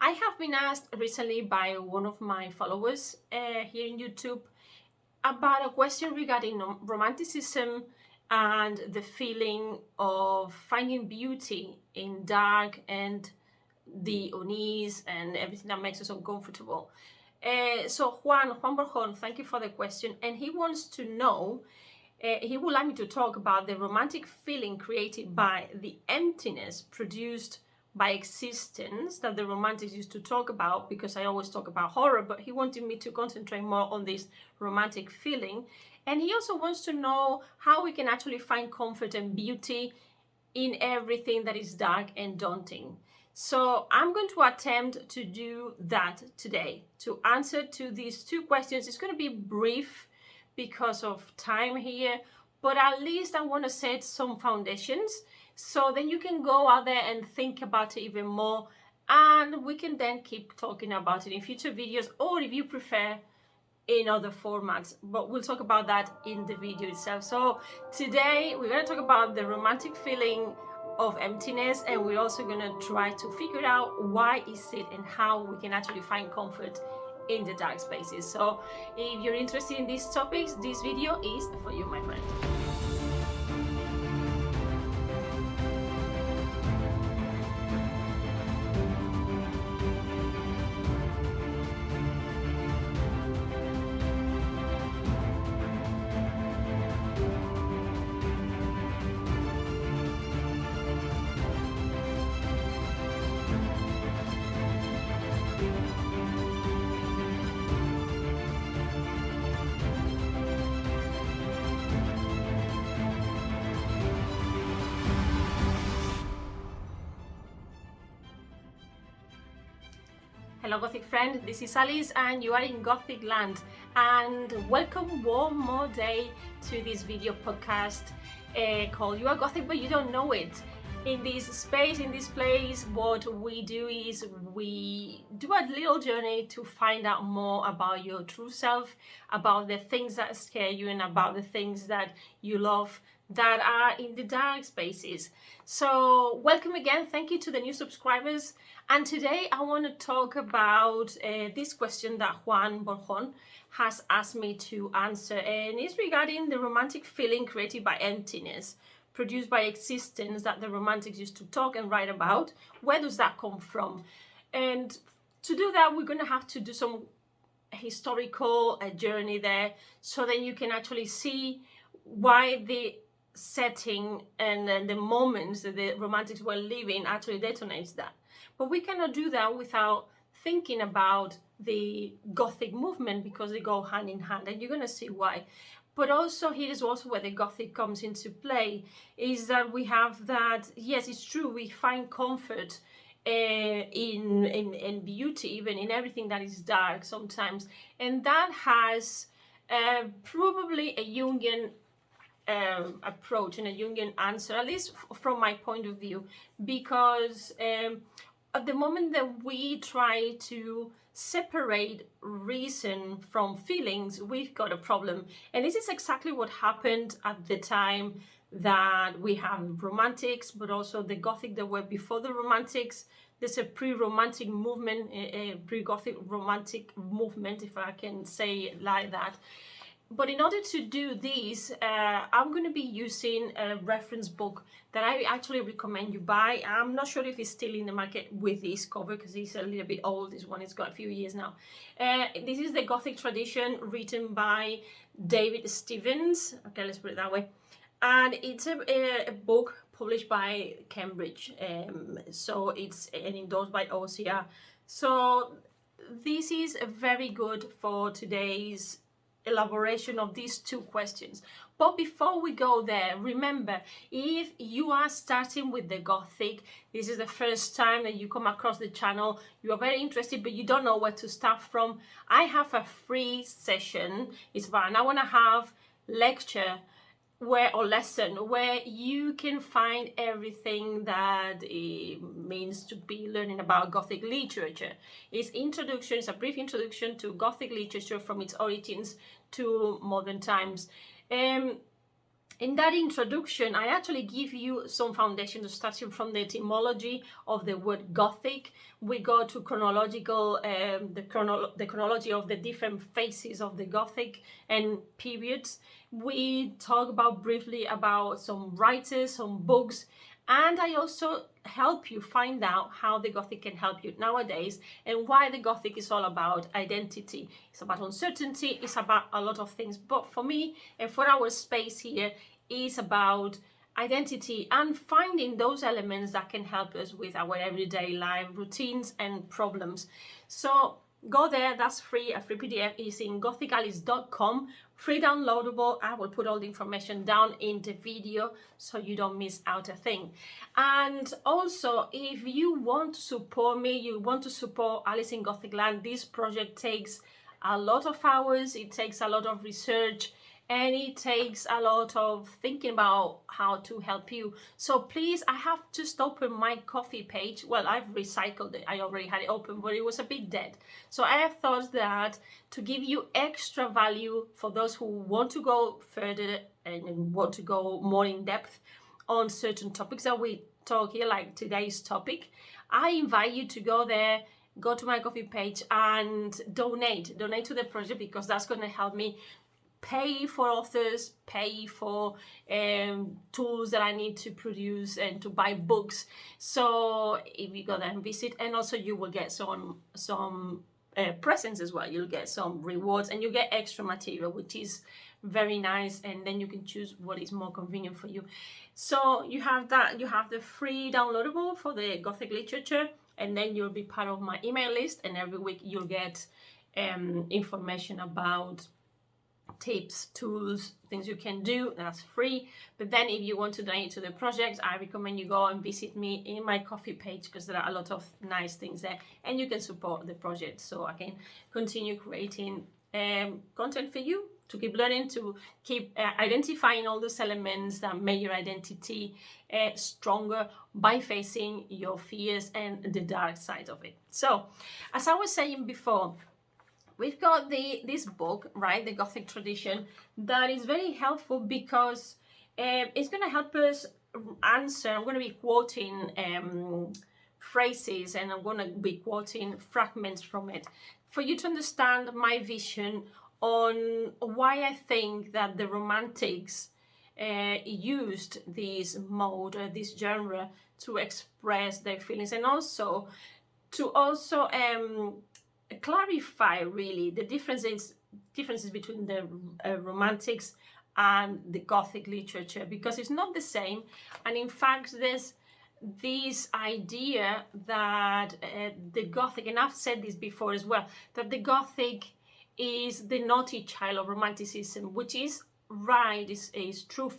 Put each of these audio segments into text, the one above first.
I have been asked recently by one of my followers here in YouTube about a question regarding romanticism and the feeling of finding beauty in dark and the unease and everything that makes us uncomfortable. So Juan Borjon, thank you for the question, and he wants to know, he would like me to talk about the romantic feeling created by the emptiness produced by existence that the romantics used to talk about, because I always talk about horror, but he wanted me to concentrate more on this romantic feeling. And he also wants to know how we can actually find comfort and beauty in everything that is dark and daunting. So I'm going to attempt to do that today, to answer to these two questions. It's going to be brief because of time here, but at least I want to set some foundations so then you can go out there and think about it even more, and we can then keep talking about it in future videos, or if you prefer, in other formats, but we'll talk about that in the video itself. So today we're going to talk about the romantic feeling of emptiness, and we're also going to try to figure out why is it and how we can actually find comfort in the dark spaces. So if you're interested in these topics, this video is for you, my friend. Hello Gothic friend, this is Alice and you are in Gothic Land, and welcome one more day to this video podcast called You Are Gothic But You Don't Know It. In this space, in this place, what we do is we do a little journey to find out more about your true self, about the things that scare you and about the things that you love that are in the dark spaces. So welcome again, thank you to the new subscribers. And today I want to talk about this question that Juan Borjon has asked me to answer, and it's regarding the romantic feeling created by emptiness, produced by existence, that the romantics used to talk and write about. Where does that come from? And to do that, we're going to have to do some historical journey there, so that you can actually see why the setting and the moments that the romantics were living actually detonates that. But we cannot do that without thinking about the Gothic movement, because they go hand in hand, and you're going to see why. But also, here is also where the Gothic comes into play, is that we have that, yes, it's true, we find comfort in beauty, even in everything that is dark sometimes. And that has probably a Jungian approach and a Jungian answer, at least from my point of view, because at the moment that we try to separate reason from feelings, we've got a problem. And this is exactly what happened at the time that we have romantics, but also the Gothic that were before the romantics. There's a pre-romantic movement, a pre-Gothic romantic movement, if I can say it like that. But in order to do this, I'm going to be using a reference book that I actually recommend you buy. I'm not sure if it's still in the market with this cover, because it's a little bit old. This one has got a few years now. This is the Gothic Tradition, written by David Stevens. Okay, let's put it that way. And it's a book published by Cambridge. So it's endorsed by OCR. So this is very good for today's elaboration of these two questions. But before we go there, remember, if you are starting with the Gothic, this is the first time that you come across the channel, you are very interested but you don't know where to start from, I have a free session. It's about an hour and a half lecture lesson where you can find everything that it means to be learning about Gothic literature. It's a brief introduction to Gothic literature from its origins to modern times. In that introduction, I actually give you some foundation starting from the etymology of the word Gothic. We go to chronological, the chronology of the different phases of the Gothic and periods. We talk about briefly about some writers, some books, and I also help you find out how the Gothic can help you nowadays and why the Gothic is all about identity. It's about uncertainty, it's about a lot of things. But for me and for our space here, is about identity and finding those elements that can help us with our everyday life routines and problems. So go there, that's free. A free PDF is in gothicalice.com, free downloadable. I will put all the information down in the video so you don't miss out a thing. And also, if you want to support me, you want to support Alice in Gothic Land, this project takes a lot of hours, it takes a lot of research, and it takes a lot of thinking about how to help you. So please, I have just opened my Ko-fi page. Well, I've recycled it. I already had it open, but it was a bit dead. So I have thought that to give you extra value for those who want to go further and want to go more in depth on certain topics that we talk here, like today's topic, I invite you to go there, go to my Ko-fi page and donate to the project, because that's going to help me pay for authors, pay for tools that I need to produce and to buy books. So if you go there and visit, and also you will get some presents as well. You'll get some rewards and you get extra material, which is very nice, and then you can choose what is more convenient for you. So you have that, you have the free downloadable for the Gothic literature, and then you'll be part of my email list, and every week you'll get information about tips, tools, things you can do. That's free. But then if you want to donate to the project, I recommend you go and visit me in my Ko-fi page, because there are a lot of nice things there, and you can support the project so I can continue creating content for you, to keep learning, to keep identifying all those elements that make your identity stronger by facing your fears and the dark side of it. So as I was saying before, we've got this book, right, the Gothic Tradition, that is very helpful because it's going to help us answer. I'm going to be quoting phrases, and I'm going to be quoting fragments from it for you to understand my vision on why I think that the Romantics used this mode, this genre, to express their feelings, and also to clarify really the differences between the Romantics and the Gothic literature, because it's not the same. And in fact, there's this idea that the Gothic, and I've said this before as well, that the Gothic is the naughty child of Romanticism, which is right, is true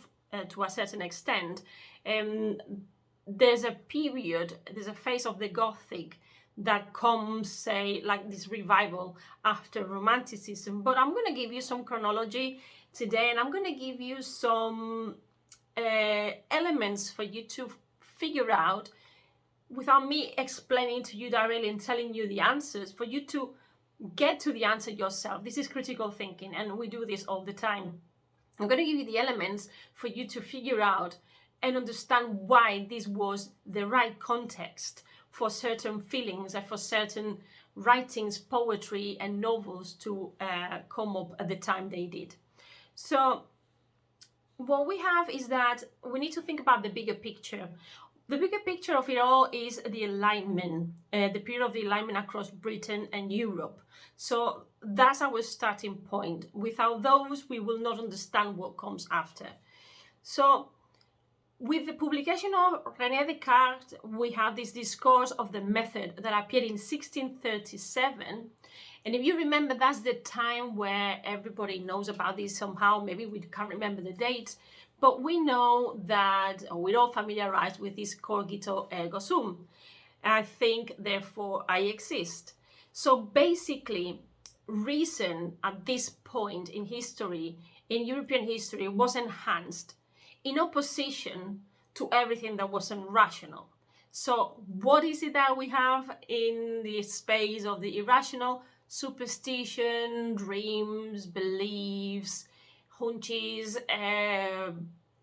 to a certain extent. There's a period, there's a phase of the Gothic that comes, say, like this revival after Romanticism. But I'm going to give you some chronology today, and I'm going to give you some elements for you to figure out, without me explaining to you directly and telling you the answers, for you to get to the answer yourself. This is critical thinking, and we do this all the time. I'm going to give you the elements for you to figure out and understand why this was the right context for certain feelings and for certain writings, poetry and novels to come up at the time they did. So what we have is that we need to think about the bigger picture. The bigger picture of it all is the alignment, the period of the alignment across Britain and Europe. So that's our starting point. Without those, we will not understand what comes after. So with the publication of René Descartes, we have this discourse of the method that appeared in 1637. And if you remember, that's the time where everybody knows about this somehow. Maybe we can't remember the date, but we know that we're all familiarized with this cogito ergo sum. I think, therefore I exist. So basically, reason at this point in history, in European history, was enhanced in opposition to everything that wasn't rational. So what is it that we have in the space of the irrational? Superstition, dreams, beliefs, hunches,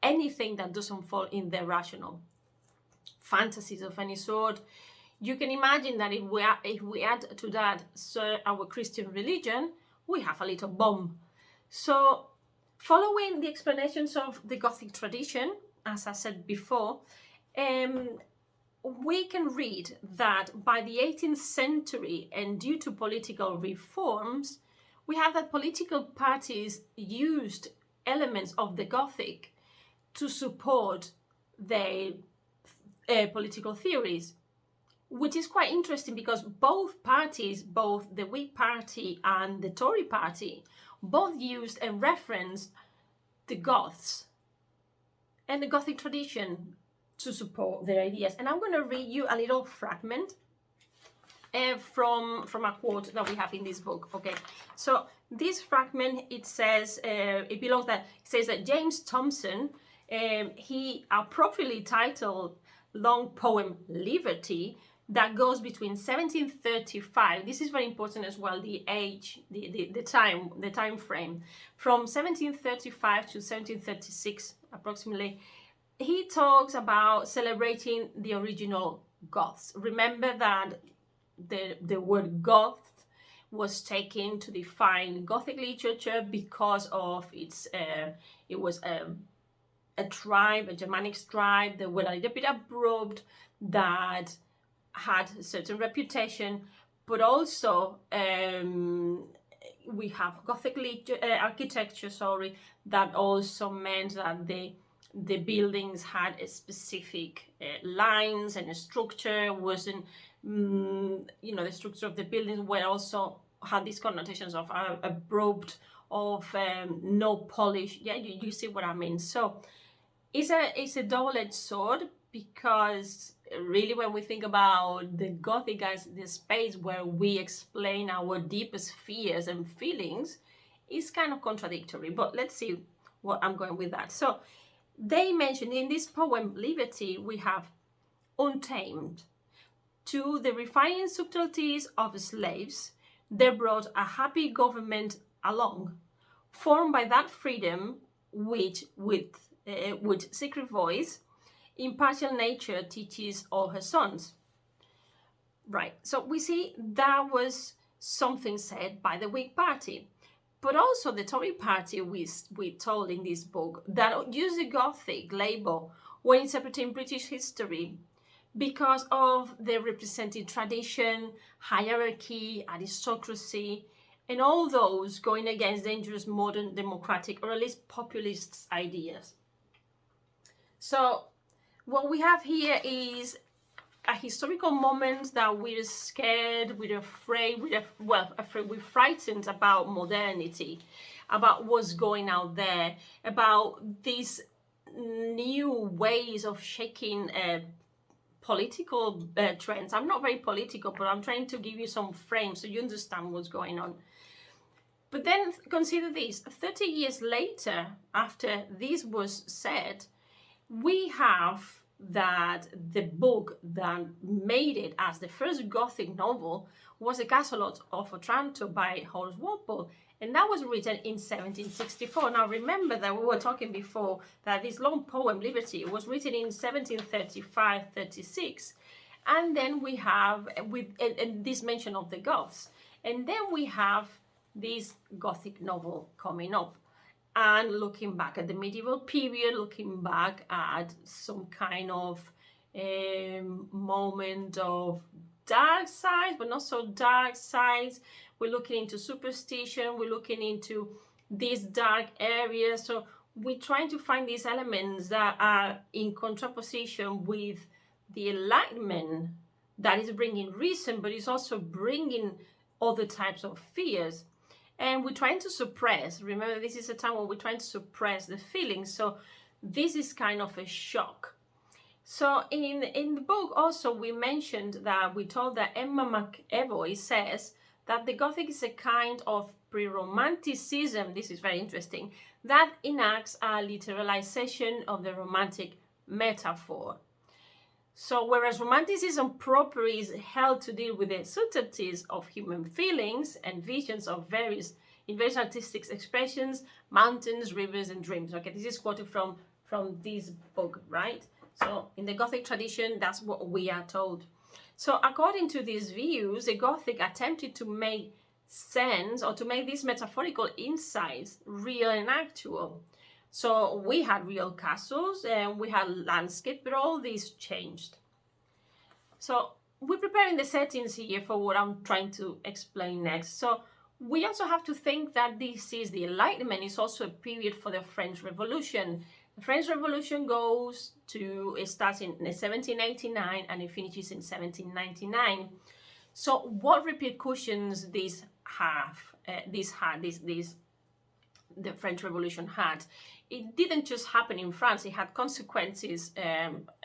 anything that doesn't fall in the rational. Fantasies of any sort. You can imagine that if we add to that our Christian religion, we have a little bomb. So following the explanations of the Gothic tradition, as I said before, we can read that by the 18th century, and due to political reforms, we have that political parties used elements of the Gothic to support their political theories, which is quite interesting because both parties, both the Whig Party and the Tory Party, both used and referenced the Goths and the Gothic tradition to support their ideas. And I'm going to read you a little fragment from a quote that we have in this book. Okay, so this fragment, it says, it says that James Thomson, he appropriately titled long poem Liberty, that goes between 1735, this is very important as well, the age, the time frame, from 1735 to 1736 approximately. He talks about celebrating the original Goths. Remember that the word Goth was taken to define Gothic literature because of its, it was a tribe, a Germanic tribe that were a little bit abrupt, that had a certain reputation, but also we have Gothic architecture, that also meant that the buildings had a specific lines and a structure. Wasn't the structure of the buildings were also had these connotations of abrupt, of no polish. Yeah, you see what I mean. So it's a double-edged sword, because really when we think about the Gothic as the space where we explain our deepest fears and feelings, it's kind of contradictory. But let's see what I'm going with that. So they mentioned in this poem Liberty, we have untamed. To the refining subtleties of slaves, they brought a happy government along, formed by that freedom which with secret voice impartial nature teaches all her sons. Right, so we see that was something said by the Whig Party, but also the Tory Party, we told in this book, that used the Gothic label when interpreting British history because of the represented tradition, hierarchy, aristocracy, and all those going against dangerous modern democratic or at least populist ideas. So what we have here is a historical moment that we're scared, we're afraid, we're frightened about modernity, about what's going out there, about these new ways of shaking political trends. I'm not very political, but I'm trying to give you some frame so you understand what's going on. But then consider this, 30 years later, after this was said, we have that the book that made it as the first Gothic novel was The Castle of Otranto by Horace Walpole, and that was written in 1764. Now remember that we were talking before that this long poem Liberty was written in 1735-36, and then we have and this mention of the Goths, and then we have this Gothic novel coming up. And looking back at the medieval period, looking back at some kind of moment of dark sides, but not so dark sides. We're looking into superstition, we're looking into these dark areas. So we're trying to find these elements that are in contraposition with the Enlightenment that is bringing reason, but it's also bringing other types of fears. And we're trying to suppress, remember this is a time when we're trying to suppress the feelings, so this is kind of a shock. So in the book also we mentioned that we told that Emma McEvoy says that the Gothic is a kind of pre-romanticism, this is very interesting, that enacts a literalization of the romantic metaphor. So whereas Romanticism proper is held to deal with the subtleties of human feelings and visions of various artistic expressions, mountains, rivers, and dreams. Okay, this is quoted from from this book, right? So in the Gothic tradition, that's what we are told. So according to these views, the Gothic attempted to make sense, or to make these metaphorical insights real and actual. So we had real castles and we had landscape, but all these changed. So we're preparing the settings here for what I'm trying to explain next. So we also have to think that this is the Enlightenment, is also a period for the French Revolution. The French Revolution it starts in 1789 and it finishes in 1799. So what repercussions the French Revolution had? It didn't just happen in France, it had consequences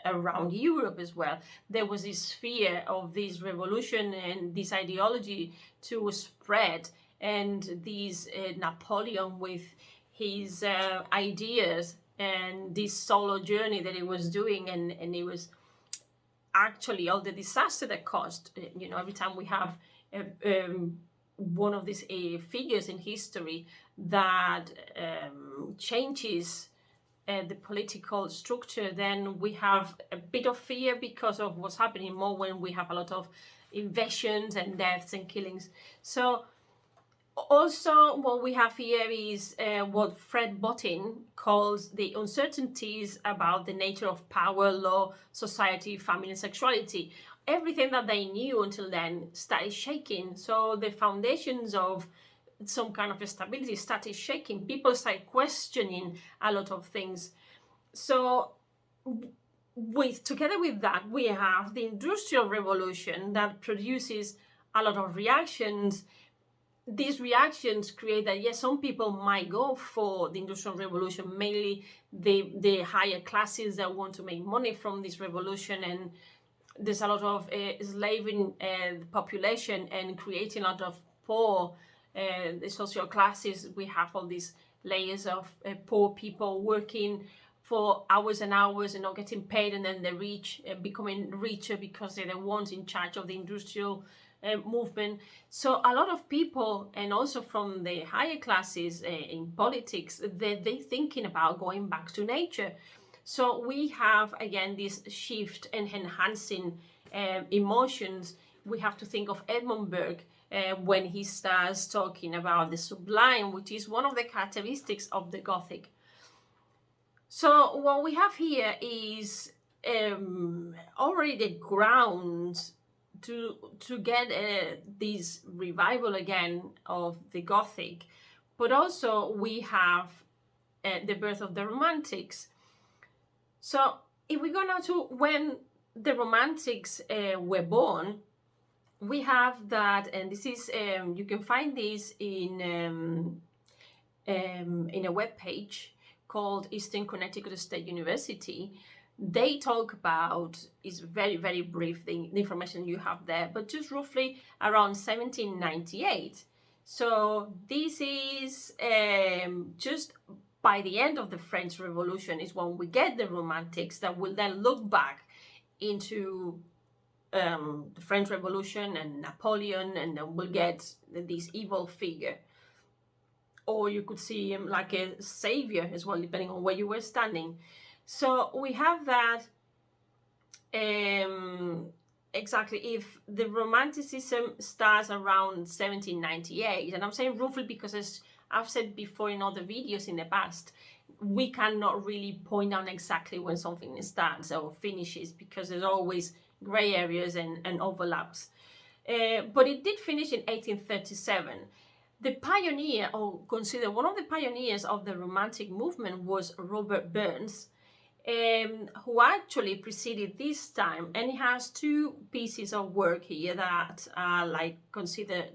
around Europe as well. There was this fear of this revolution and this ideology to spread, and this Napoleon with his ideas and this solo journey that he was doing, and it was actually all the disaster that caused, every time we have one of these figures in history that changes the political structure, then we have a bit of fear because of what's happening, more when we have a lot of invasions and deaths and killings. So also what we have here is what Fred Bottin calls the uncertainties about the nature of power, law, society, family, and sexuality. Everything that they knew until then started shaking. So the foundations of some kind of stability started shaking. People started questioning a lot of things. So together with that, we have the Industrial Revolution that produces a lot of reactions. These reactions create that, yes, some people might go for the Industrial Revolution, mainly the higher classes that want to make money from this revolution, and there's a lot of enslaving the population and creating a lot of poor the social classes. We have all these layers of poor people working for hours and hours and not getting paid, and then the rich becoming richer because they're the ones in charge of the industrial movement. So a lot of people, and also from the higher classes in politics, they're thinking about going back to nature. So we have again this shift and enhancing emotions. We have to think of Edmund Burke when he starts talking about the sublime, which is one of the characteristics of the Gothic. So what we have here is already the grounds to get this revival again of the Gothic, but also we have the birth of the Romantics. So if we go now to when the Romantics were born, we have that, and this is you can find this in a web page called Eastern Connecticut State University. They talk about, is very, very brief, the information you have there, but just roughly around 1798. So this is just by the end of the French Revolution is when we get the Romantics that will then look back into the French Revolution and Napoleon, and then we'll get this evil figure. Or you could see him like a savior as well, depending on where you were standing. So we have that exactly. If the Romanticism starts around 1798, and I'm saying roughly because, as I've said before in other videos in the past, we cannot really point out exactly when something starts or finishes, because there's always gray areas and overlaps. But it did finish in 1837. The pioneer, or considered one of the pioneers of the Romantic movement, was Robert Burns, who actually preceded this time, and he has two pieces of work here that are like considered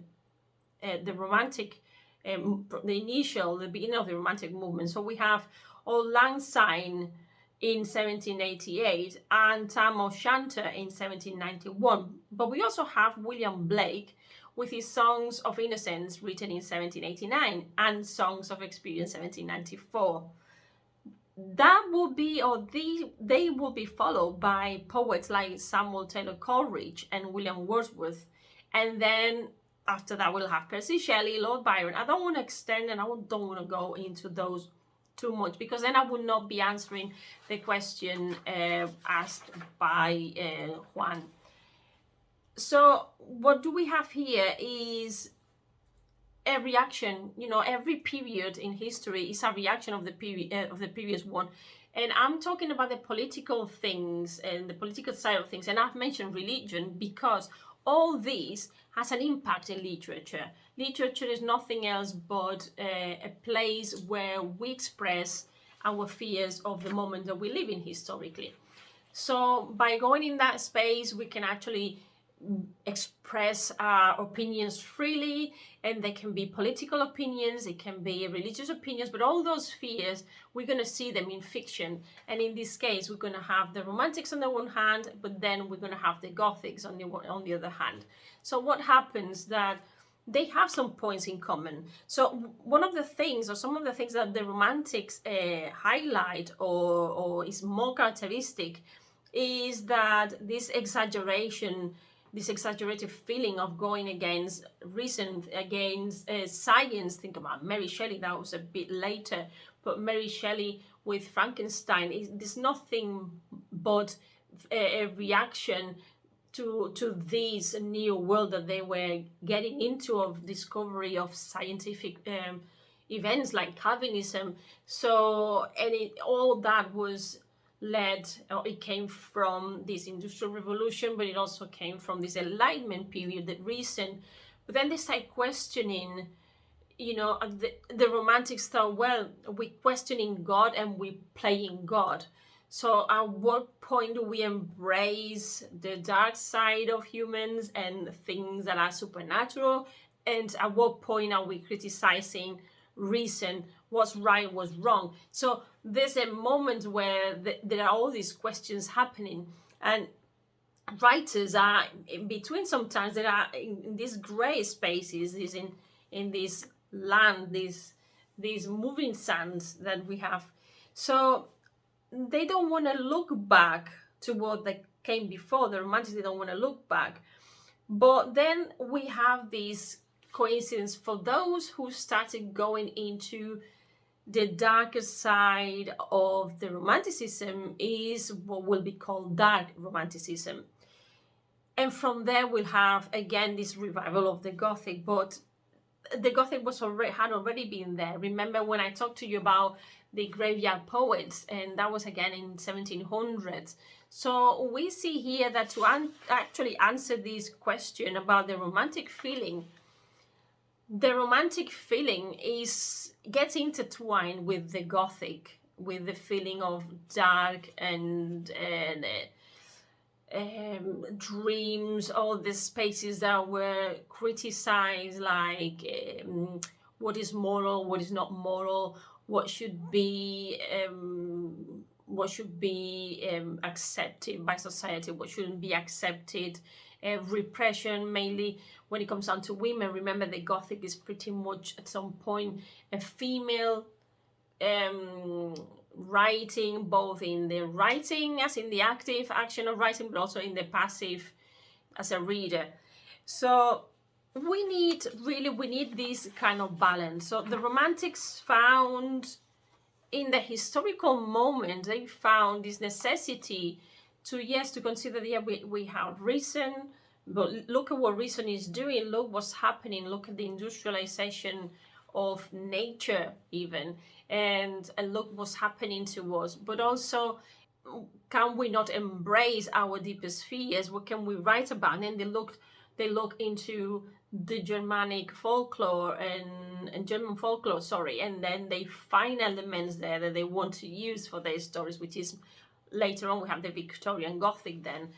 the Romantic, the beginning of the Romantic movement. So we have Auld Lang Syne in 1788 and Tam O'Shanter in 1791. But we also have William Blake with his Songs of Innocence written in 1789 and Songs of Experience 1794. That will be, or they will be followed by poets like Samuel Taylor Coleridge and William Wordsworth. And then after that, we'll have Percy Shelley, Lord Byron. I don't want to extend, and I don't want to go into those too much, because then I would not be answering the question asked by Juan. So what do we have here is a reaction. You know, every period in history is a reaction of the previous one. And I'm talking about the political things and the political side of things. And I've mentioned religion because all this has an impact in literature. Literature is nothing else but a place where we express our fears of the moment that we live in historically. So by going in that space, we can actually express our opinions freely, and they can be political opinions, it can be religious opinions, but all those fears, we're going to see them in fiction. And in this case, we're going to have the Romantics on the one hand, but then we're going to have the Gothics on the other hand. So what happens that they have some points in common. So one of the things, or some of the things that the Romantics highlight or is more characteristic, is that this exaggerated feeling of going against reason, against science. Think about Mary Shelley, that was a bit later, but Mary Shelley with Frankenstein, there's nothing but a reaction to this new world that they were getting into, of discovery of scientific events like Calvinism. So, and all that was it came from this Industrial Revolution, but it also came from this Enlightenment period, that reason. But then they start questioning, you know, the Romantics thought, well, we're questioning God and we're playing God. So at what point do we embrace the dark side of humans and things that are supernatural? And at what point are we criticizing reason, what's right, what's wrong? So there's a moment where there are all these questions happening, and writers are in between. Sometimes they are in these gray spaces, in this land, these moving sands that we have. So they don't want to look back to what they came before. The Romantics, they don't want to look back. But then we have this coincidence for those who started going into the darker side of the Romanticism, is what will be called dark Romanticism. And from there we'll have again this revival of the Gothic, but the Gothic had already been there. Remember when I talked to you about the graveyard poets, and that was again in 1700s. So we see here that to actually answer this question about the romantic feeling, the romantic feeling gets intertwined with the Gothic, with the feeling of dark and dreams, all the spaces that were criticized, like what is moral, what is not moral, what should be accepted by society, what shouldn't be accepted. Repression, mainly when it comes down to women. Remember, the Gothic is pretty much at some point a female writing, both in the writing as in the active action of writing, but also in the passive as a reader. So we need this kind of balance. So the Romantics found, in the historical moment, they found this necessity to consider, we have reason, but look at what reason is doing, look what's happening, look at the industrialization of nature even, and look what's happening to us. But also, can we not embrace our deepest fears? What can we write about? And they look into the Germanic folklore and German folklore, and then they find elements there that they want to use for their stories, which is later on we have the Victorian Gothic then,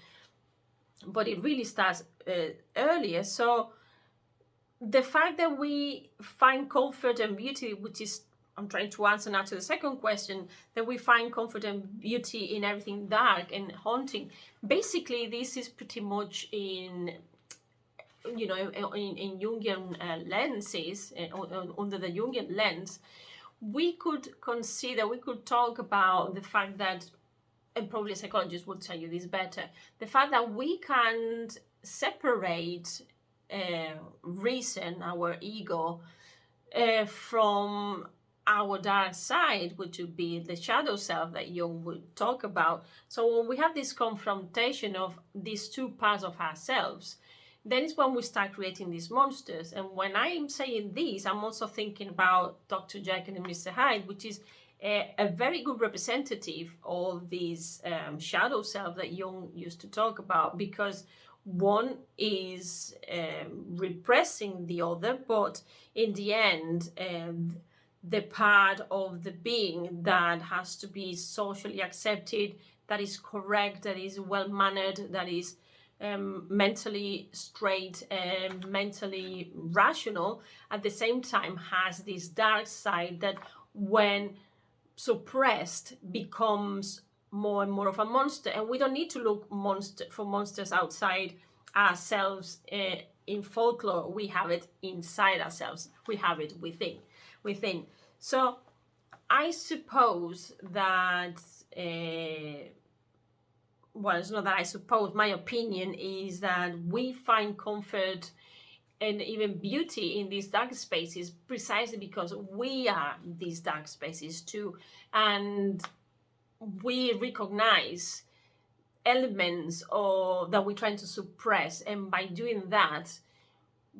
but it really starts earlier. So the fact that we find comfort and beauty, which is, I'm trying to answer now to the second question, that we find comfort and beauty in everything dark and haunting. Basically, this is pretty much in Jungian lenses, under the Jungian lens. We could talk about the fact that, and probably psychologists will tell you this better, the fact that we can't separate reason, our ego, from our dark side, which would be the shadow self that Jung would talk about. So when we have this confrontation of these two parts of ourselves, then it's when we start creating these monsters. And when I'm saying this, I'm also thinking about Dr. Jekyll and Mr. Hyde, which is a very good representative of this shadow self that Jung used to talk about, because one is repressing the other, but in the end, the part of the being that has to be socially accepted, that is correct, that is well-mannered, that is mentally straight and mentally rational, at the same time has this dark side that, when suppressed, becomes more and more of a monster. And we don't need to look for monsters outside ourselves. In folklore, we have it inside ourselves. We have it within. So I suppose that well, it's not that I suppose, my opinion is that we find comfort and even beauty in these dark spaces precisely because we are these dark spaces too, and we recognize elements that we're trying to suppress, and by doing that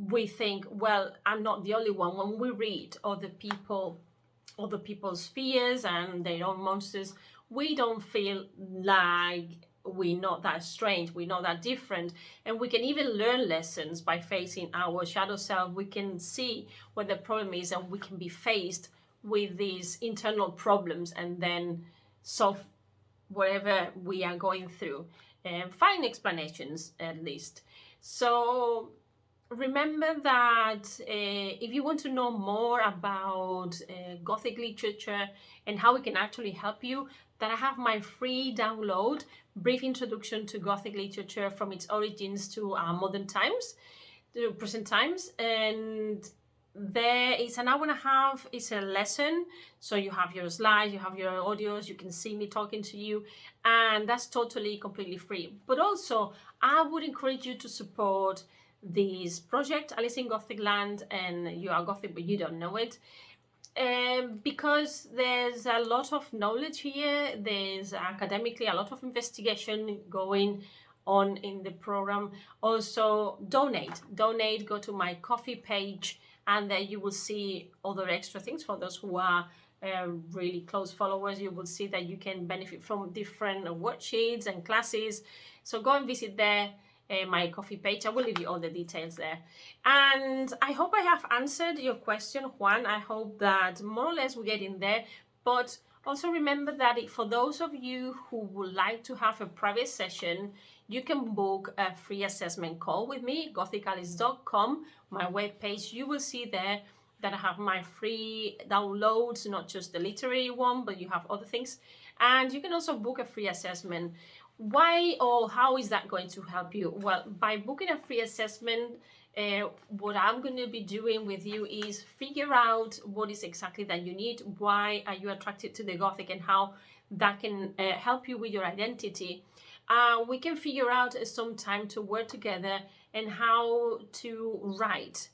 we think, well, I'm not the only one. When we read other people's fears and their own monsters, we don't feel like we're not that strange, we're not that different, and we can even learn lessons by facing our shadow self. We can see what the problem is, and we can be faced with these internal problems and then solve whatever we are going through and find explanations at least. So remember that if you want to know more about Gothic literature and how it can actually help you, that I have my free download, Brief Introduction to Gothic Literature from its origins to modern times, to present times. And there is an hour and a half, it's a lesson. So you have your slides, you have your audios, you can see me talking to you, and that's totally, completely free. But also, I would encourage you to support this project, Alice in Gothic Land and You Are Gothic But You Don't Know It. Because there's a lot of knowledge here, there's academically a lot of investigation going on in the program. Also, donate, go to my Ko-fi page, and there you will see other extra things for those who are really close followers. You will see that you can benefit from different worksheets and classes. So go and visit there. My Ko-fi page. I will leave you all the details there. And I hope I have answered your question, Juan. I hope that more or less we get in there. But also remember that for those of you who would like to have a private session, you can book a free assessment call with me, gothicalice.com, my webpage. You will see there that I have my free downloads, not just the literary one, but you have other things. And you can also book a free assessment. Why or how is that going to help you? Well, by booking a free assessment, what I'm going to be doing with you is figure out what is exactly that you need. Why are you attracted to the Gothic, and how that can help you with your identity. We can figure out some time to work together and how to write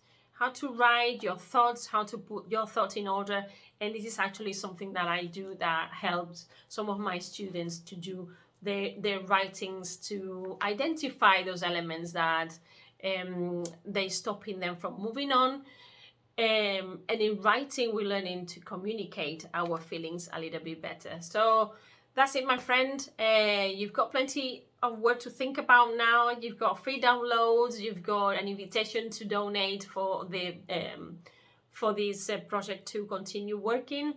your thoughts, how to put your thoughts in order. And this is actually something that I do that helps some of my students to do their writings, to identify those elements that they stopping them from moving on. And in writing, we're learning to communicate our feelings a little bit better. So that's it, my friend. You've got plenty of work to think about now. You've got free downloads. You've got an invitation to donate for this project to continue working.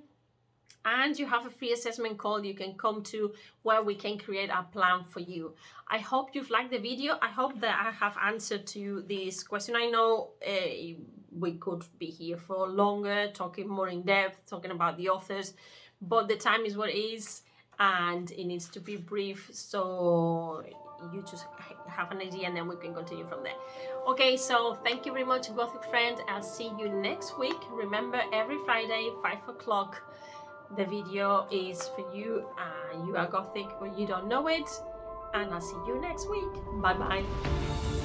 And you have a free assessment call you can come to, where we can create a plan for you. I hope you've liked the video. I hope that I have answered to this question. I know we could be here for longer, talking more in depth, talking about the authors, but the time is what it is, and it needs to be brief, so you just have an idea and then we can continue from there. Okay, so thank you very much, Gothic friend. I'll see you next week. Remember, every Friday, 5 o'clock, the video is for you. You are Gothic, but you don't know it. And I'll see you next week. Bye bye.